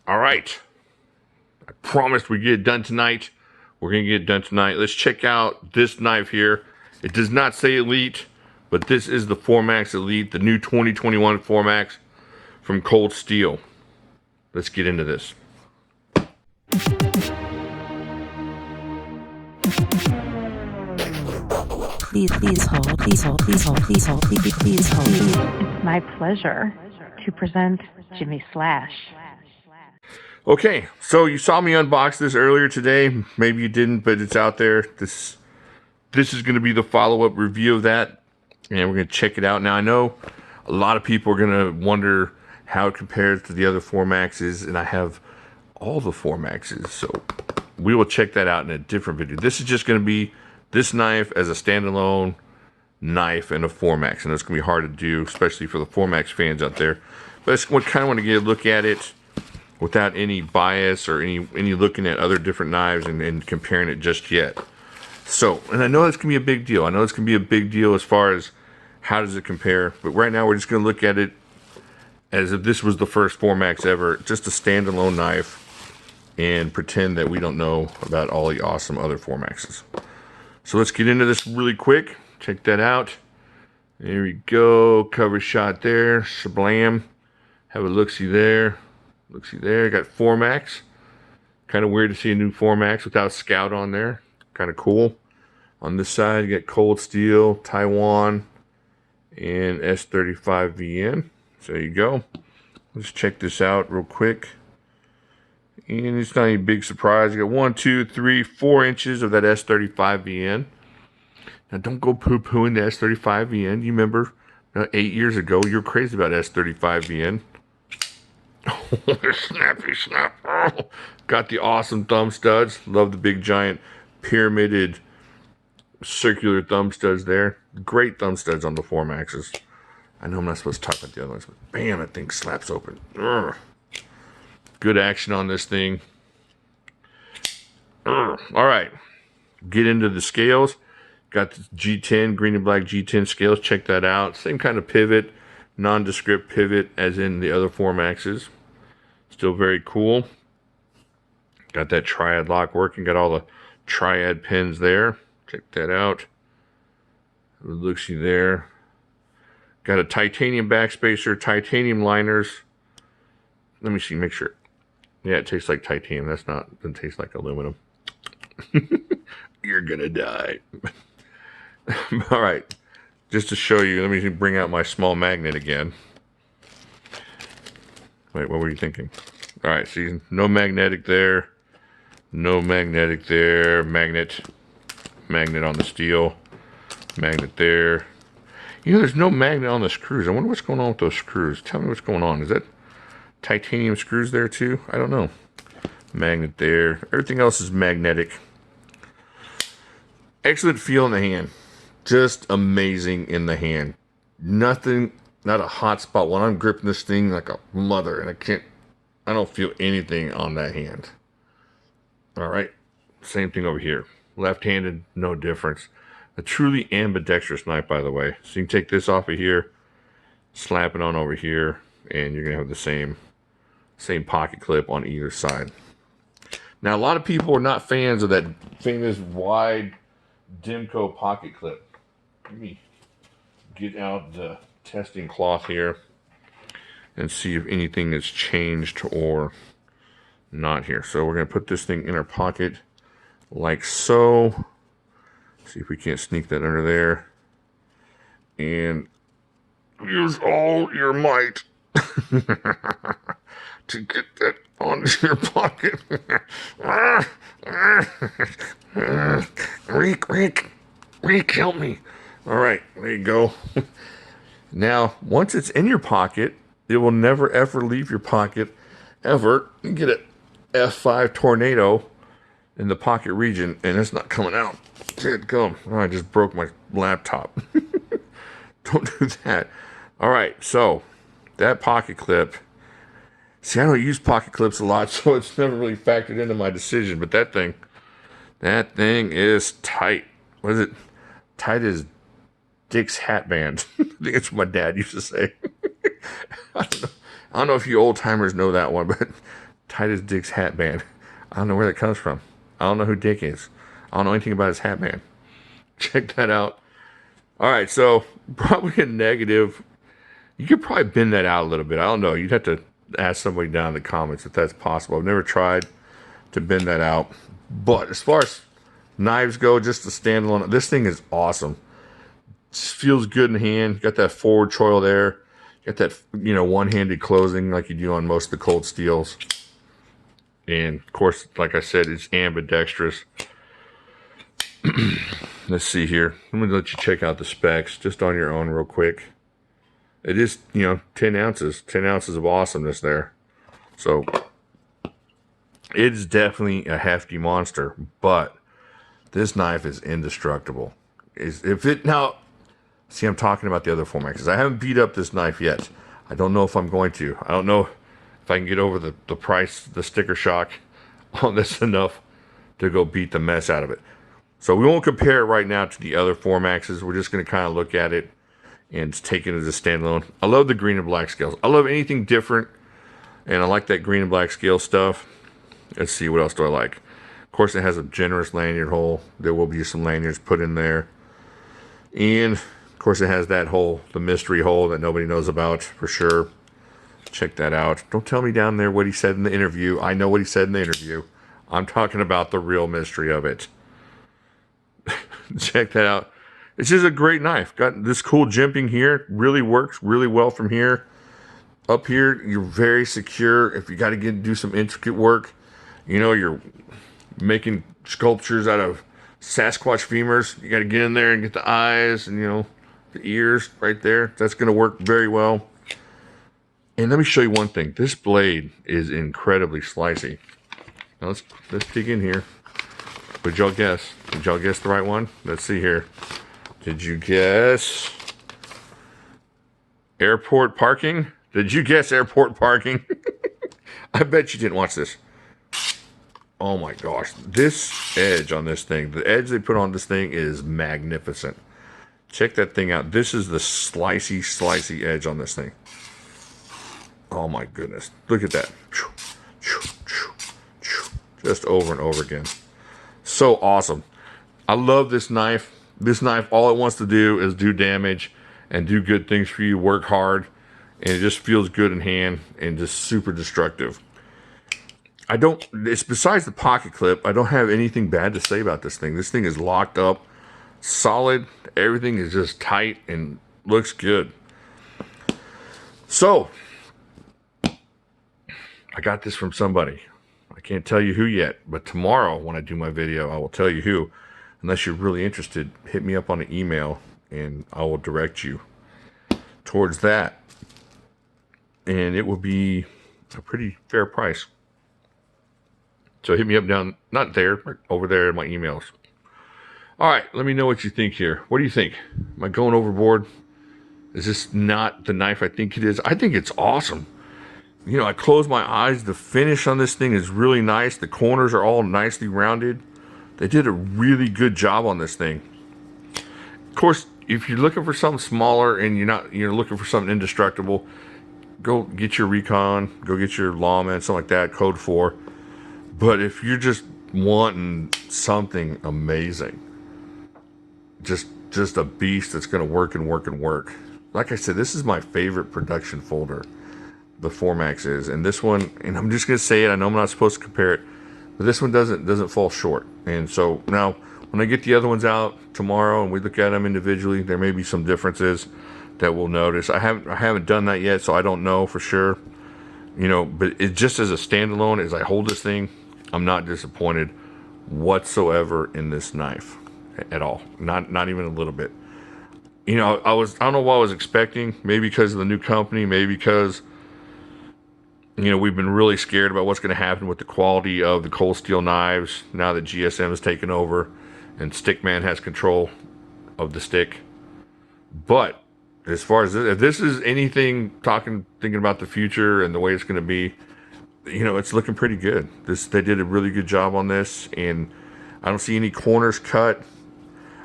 All right. I promised we'd get it done tonight. We're going to get it done tonight. Let's check out this knife here. It does not say Elite, but this is the Formax Elite, the new 2021 Formax from Cold Steel. Let's get into this. Please hold, please hold, please hold, please hold, please hold. It's my pleasure to present Jimislash. Okay, so you saw me unbox this earlier today. Maybe you didn't, but it's out there. This is going to be the follow-up review of that, and we're going to check it out. Now, I know a lot of people are going to wonder how it compares to the other Formaxes, and I have all the Formaxes, so we will check that out in a different video. This is just going to be this knife as a standalone knife and a Formax, and it's going to be hard to do, especially for the Formax fans out there. But I kind of want to get a look at it without any bias or any looking at other different knives and comparing it just yet. So, and I know it's going to be a big deal. I know it's going to be a big deal as far as how does it compare. But right now we're just going to look at it as if this was the first Formax ever, just a standalone knife, and pretend that we don't know about all the awesome other Formaxes. So let's get into this really quick. Check that out. There we go. Cover shot there. Shablam. Have a look-see there. Look-see there. Got Formax. Kind of weird to see a new Formax without Scout on there. Kind of cool. On this side, you got Cold Steel, Taiwan, and S35VN. So there you go. Let's check this out real quick. And it's not any big surprise. You got 1, 2, 3, 4 inches of that S35VN. Now, don't go poo-pooing the S35VN. You remember 8 years ago, you were crazy about S35VN. Snappy snap. Oh, got the awesome thumb studs. Love the big giant pyramided circular thumb studs there. Great thumb studs on the Formaxes. I know I'm not supposed to talk about the other ones, but bam, that thing slaps open. Urgh. Good action on this thing. All right, get into the scales. Got the G10, green and black G10 scales. Check that out. Same kind of pivot, nondescript pivot as in the other Formaxes. Still very cool. Got that triad lock working. Got all the triad pins there. Check that out. Looks-y there. Got a titanium backspacer, titanium liners. Let me see, make sure. Yeah, it tastes like titanium. Doesn't taste like aluminum. You're gonna die. All right, just to show you, let me bring out my small magnet again. Wait, what were you thinking? All right, see, no magnetic there. No magnetic there. Magnet on the steel. Magnet there. You know, there's no magnet on the screws. I wonder what's going on with those screws. Tell me what's going on. Is that titanium screws there too? I don't know. Magnet there. Everything else is magnetic. Excellent feel in the hand. Just amazing in the hand. Nothing, not a hot spot when I'm gripping this thing like a mother, and I don't feel anything on that hand. All right. Same thing over here. Left-handed, no difference. A truly ambidextrous knife, by the way. So you can take this off of here, slap it on over here, and you're gonna have the same pocket clip on either side. Now, a lot of people are not fans of that famous wide Dimco pocket clip. Let me get out the testing cloth here and see if anything has changed or not here. So we're gonna put this thing in our pocket like so. See if we can't sneak that under there. And use all your might to get that onto your pocket. Reek, help me. All right, there you go. Now, once it's in your pocket, it will never ever leave your pocket, ever. You get an F5 tornado in the pocket region, and it's not coming out. Good go. Oh, I just broke my laptop. Don't do that. All right, so that pocket clip. See, I don't use pocket clips a lot, so it's never really factored into my decision. But that thing is tight. What is it? Tight as Dick's hat band. I think that's what my dad used to say. I don't know if you old timers know that one, but Titus Dick's hat band. I don't know where that comes from. I don't know who Dick is. I don't know anything about his hat band. Check that out. All right, so probably a negative. You could probably bend that out a little bit. I don't know. You'd have to ask somebody down in the comments if that's possible. I've never tried to bend that out. But as far as knives go, just the standalone, this thing is awesome. Just feels good in hand. Got that forward choil there. Got that, one-handed closing like you do on most of the cold steels. And, of course, like I said, it's ambidextrous. Let's see here. I'm going to let you check out the specs just on your own real quick. It is, 10 ounces. 10 ounces of awesomeness there. So, it's definitely a hefty monster. But this knife is indestructible. See, I'm talking about the other Formaxes. I haven't beat up this knife yet. I don't know if I'm going to. I don't know if I can get over the price, the sticker shock on this enough to go beat the mess out of it. So we won't compare it right now to the other Formaxes. We're just going to kind of look at it and take it as a standalone. I love the green and black scales. I love anything different, and I like that green and black scale stuff. Let's see, what else do I like? Of course, it has a generous lanyard hole. There will be some lanyards put in there. And, of course, it has that hole, the mystery hole that nobody knows about for sure. Check that out. Don't tell me down there what he said in the interview. I know what he said in the interview. I'm talking about the real mystery of it. Check that out. It's just a great knife. Got this cool jimping here. Really works really well from here. Up here, you're very secure. If you got to do some intricate work, you're making sculptures out of Sasquatch femurs. You got to get in there and get the eyes and, the ears right there. That's going to work very well. And let me show you one thing. This blade is incredibly slicey. Now let's dig in here. What did y'all guess? Did y'all guess the right one? Let's see here. Did you guess airport parking? Did you guess airport parking? I bet you didn't watch this. Oh my gosh. This edge on this thing, the edge they put on this thing is magnificent. Check that thing out. This is the slicey edge on this thing. Oh my goodness. Look at that. Just over and over again. So awesome. I love this knife. This knife, all it wants to do is do damage and do good things for you, work hard, and it just feels good in hand and just super destructive. It's besides the pocket clip, I don't have anything bad to say about this thing. This thing is locked up, solid, everything is just tight and looks good. So, I got this from somebody. I can't tell you who yet, but tomorrow when I do my video, I will tell you who. Unless you're really interested, hit me up on an email and I will direct you towards that. And it will be a pretty fair price. So hit me up down, not there, but over there in my emails. All right, let me know what you think here. What do you think? Am I going overboard? Is this not the knife I think it is? I think it's awesome. I close my eyes. The finish on this thing is really nice. The corners are all nicely rounded. They did a really good job on this thing. Of course, if you're looking for something smaller and you're looking for something indestructible, go get your Recon, go get your Lawman, something like that, Code 4. But if you're just wanting something amazing, just a beast that's going to work and work and work. Like I said, this is my favorite production folder, the Formax is. And this one, and I'm just going to say it, I know I'm not supposed to compare it, but this one doesn't fall short. And so now when I get the other ones out tomorrow and we look at them individually, there may be some differences that we'll notice. I haven't done that yet, so I don't know for sure. But it just as a standalone, as I hold this thing, I'm not disappointed whatsoever in this knife at all. Not even a little bit. I don't know what I was expecting. Maybe because of the new company, maybe because we've been really scared about what's going to happen with the quality of the cold steel knives now that GSM has taken over and Stickman has control of the stick. But as far as if this is anything thinking about the future and the way it's going to be, it's looking pretty good. They did a really good job on this, and I don't see any corners cut.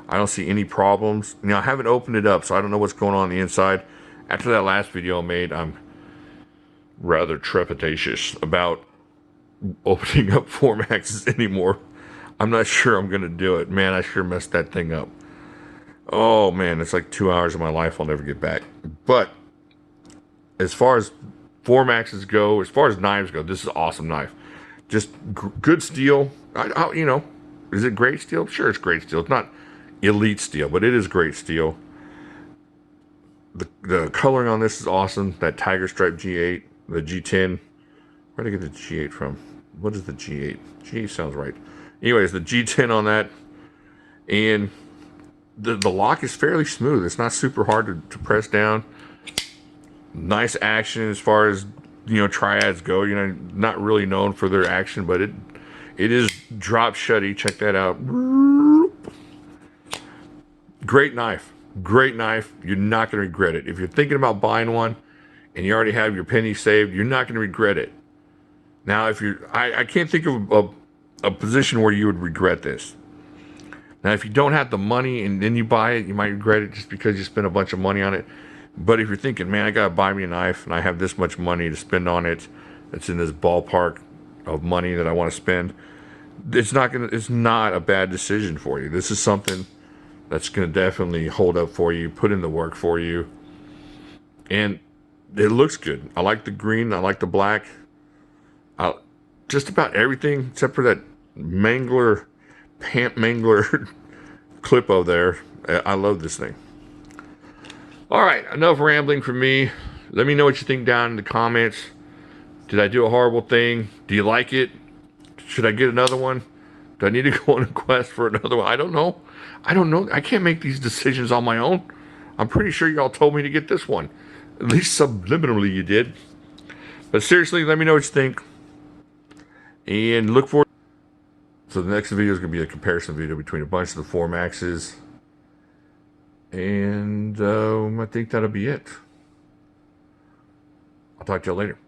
I don't see any problems. I haven't opened it up, so I don't know what's going on the inside. After that last video I made, I'm rather trepidatious about opening up 4Maxs anymore. I'm not sure I'm going to do it. Man, I sure messed that thing up. Oh, man, it's like 2 hours of my life I'll never get back. But as far as 4Maxs go, as far as knives go, this is an awesome knife. Just good steel. You know, is it great steel? Sure, it's great steel. It's not elite steel, but it is great steel. The coloring on this is awesome. That tiger stripe G8, the G10. Where did I get the G8 from? What is the G8? G8 sounds right. Anyways, the G10 on that. And the lock is fairly smooth. It's not super hard to press down. Nice action as far as, you know, triads go. You know, not really known for their action, but it is drop shutty. Check that out. Great knife. Great knife. You're not going to regret it. If you're thinking about buying one and you already have your penny saved, you're not going to regret it. Now, if you're, I can't think of a position where you would regret this. Now, if you don't have the money and then you buy it, you might regret it just because you spent a bunch of money on it. But if you're thinking, man, I got to buy me a knife and I have this much money to spend on it, it's in this ballpark of money that I want to spend, it's not a bad decision for you. This is something that's going to definitely hold up for you, put in the work for you. And it looks good. I like the green. I like the black. Just about everything except for that pant mangler clip over there. I love this thing. All right, enough rambling from me. Let me know what you think down in the comments. Did I do a horrible thing? Do you like it? Should I get another one? Do I need to go on a quest for another one? I don't know. I can't make these decisions on my own. I'm pretty sure y'all told me to get this one. At least subliminally you did. But seriously, let me know what you think. And look forward. So the next video is going to be a comparison video between a bunch of the 4Maxs. And I think that'll be it. I'll talk to y'all later.